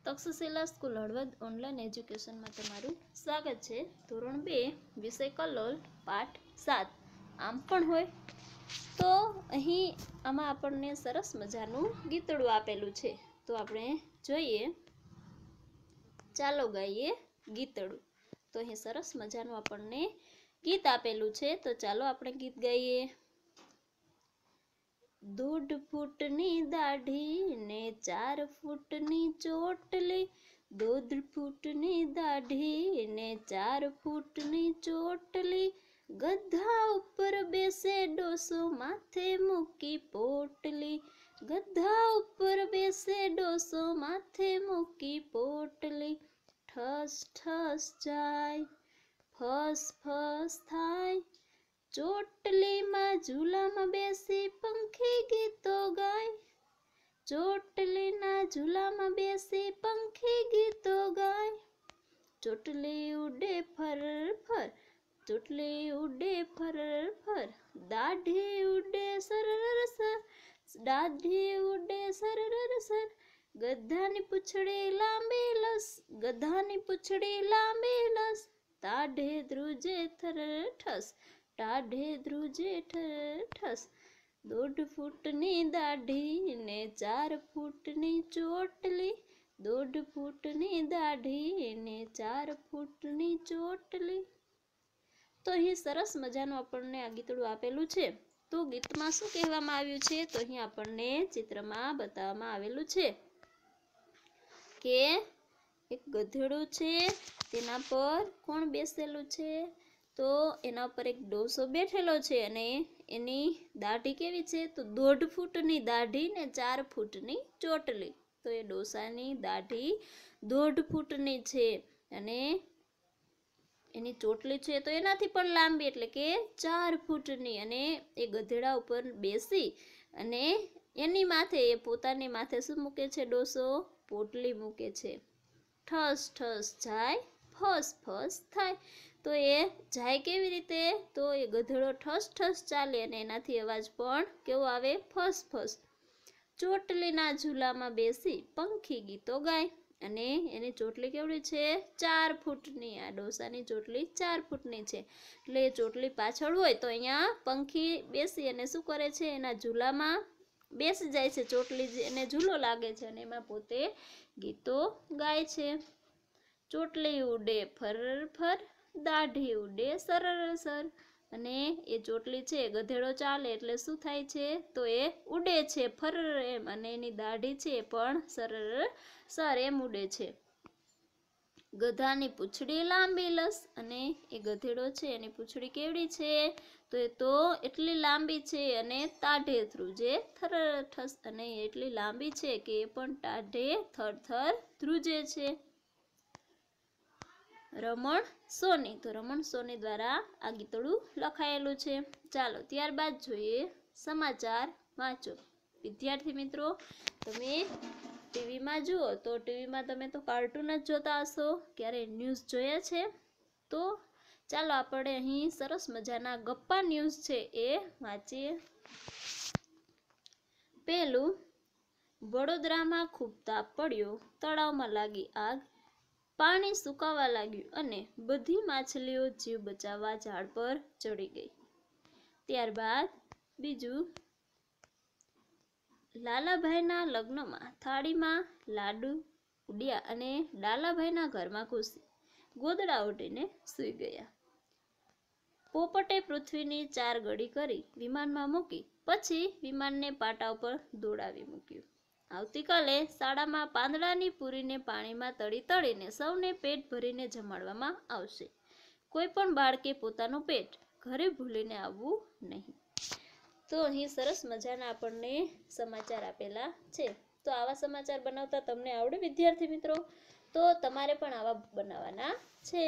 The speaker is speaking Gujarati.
તક્ષશિલા સ્કૂલ હળવદ ઓનલાઈન એજ્યુકેશનમાં તમારું સ્વાગત છે। ધોરણ 2 વિષય કલોલ પાઠ 7 આમ પણ હોય તો અહીં આમાં આપણને સરસ મજાનું ગીતડું આપેલું છે, તો આપણે જોઈએ। ચાલો ગાઈએ ગીતડું। તો અહીં સરસ મજાનું આપણને ગીત આપેલું છે, તો ચાલો આપણે ગીત ગાઈએ। 1.5 ફૂટની દાઢી ને 4 ફૂટની ચોટલી, 1.5 ફૂટની દાઢી ને 4 ફૂટની ચોટલી, ગધા ઉપર બેસે ડોસો માથે મૂકી પોટલી, ગધા ઉપર બેસે ડોસો માથે મૂકી પોટલી, ઠસ ઠસ જાય ફસ ફસ થાય, ચોટલીમાં ઝૂલામાં બેસી પંખી ગીતો ગાય, ચોટલીના ઝૂલામાં બેસી પંખી ગીતો ગાય, ચોટલી ઉડે ફર ફર, ચોટલી ઉડે ફર ફર, દાઢી ઉડે સરર સર, દાઢી ઉડે સરર સર, ગધાની પૂંછડી લાંબી લસ, ગધાની પૂંછડી લાંબી લસ, તાઢે ધ્રુજે થર ઠસ, તાઢે ધ્રુજે ઠર ઠસ, 1.5 ફૂટની દાઢી ને 4 ફૂટની ચોટલી, 1.5 ફૂટની દાઢી ને 4 ફૂટની ચોટલી। તો અહીં સરસ મજાનું આપણને આ ગીતડું આપેલું છે। તો ગીતમાં શું કહેવામાં આવ્યું છે, તો અહીં આપણને ચિત્રમાં બતાવવામાં આવેલું છે કે એક ગધેડું છે, તેના પર કોણ બેસેલું છે, તો એના ઉપર એક ડોસો બેઠેલો છે અને એની દાઢી કેવી છે, તો 1.5 ફૂટની દાઢી ને 4 ફૂટની ચોટલી। તો એ ડોસાની દાઢી 1.5 ફૂટની છે અને એની ચોટલી છે તો એનાથી પણ લાંબી એટલે કે 4 ફૂટની, અને એ ગધેડા ઉપર બેસી અને એની માથે એ પોતાની માથે શું મૂકે છે ડોસો, પોટલી મૂકે છે। ઠસ ઠસ જાય ફસ ફસ થાય, તો એ જાય કેવી રીતે, તો એ ગધેડો ઠસ ઠસ ચાલે અને એનાથી અવાજ પણ કેવો આવે, ફસ ફસ। ચોટલીના ઝૂલામાં બેસી પંખી ગીતો ગાય, અને એની ચોટલી કેવડી છે, 4 ફૂટની, આ ડોસાની ચોટલી 4 ફૂટની છે, એટલે એ ચોટલી પાછળ હોય તો અહીંયા પંખી બેસી અને શું કરે છે, એના ઝૂલામાં બેસી જાય છે, ચોટલી એને ઝૂલો લાગે છે અને એમાં પોતે ગીતો ગાય છે। ચોટલી ઉડે ફર ફર, દાઢી ઉડે સરર સર, અને એ ચોટલી છે ગધેડો ચાલે એટલે શું થાય છે, તો એ ઉડે છે ફર એમ, અને એની દાઢી છે પણ સરર સર એમ ઉડે છે। ગધાની પૂંછડી લાંબી લસ, અને એ ગધેડો છે એની પૂંછડી કેવડી છે, તો એ તો એટલી લાંબી છે અને તાઢે ધ્રુજે થર ઠસ, અને એટલી લાંબી છે કે એ પણ તાઢે થર થર ધ્રુજે છે। રમણ સોની, તો રમણ સોની દ્વારા આ ગીતડું લખાયેલું છે। ચાલો ત્યારબાદ જોઈએ સમાચાર વાંચો। વિદ્યાર્થી મિત્રો, તમે ટીવીમાં જુઓ તો ટીવીમાં તમે તો કાર્ટૂન જ જોતા હશો, ક્યારે ન્યૂઝ જોયા છે, તો ચાલો આપણે અહીં સરસ મજાના ગપ્પા ન્યૂઝ છે એ વાંચીએ। પહેલું, વડોદરામાં ખૂબ તાપ પડ્યો, તળાવમાં લાગી આગ, પાણી સુકાવા લાગ્યું અને બધી માછલીઓ જીવ બચાવવા ઝાડ પર ચડી ગઈ। ત્યારબાદ બીજું, લાલાભાઈના લગ્નમાં થાળીમાં લાડુ ઉડ્યા અને લાલાભાઈના ઘરમાં ઘૂસી ગોદડા ઓઢીને સૂઈ ગયા। પોપટે પૃથ્વીની 4 ગળી કરી વિમાનમાં મૂકી, પછી વિમાનને પાટા ઉપર દોડાવી મૂક્યું। આવતીકાલે શાળામાં પાંદડાની પૂરીને પાણીમાં તળી તળીને સૌને પેટ ભરીને જમાડવામાં આવશે। કોઈ પણ બાળકે પોતાનું પેટ ઘરે ભૂલીને આવવું નહીં। તો અહીં સરસ મજાના આપણને સમાચાર આપેલા છે। તો આવા સમાચાર બનાવતા તમને આવડે વિદ્યાર્થી મિત્રો? તો તમારે પણ આવા બનાવવાના છે।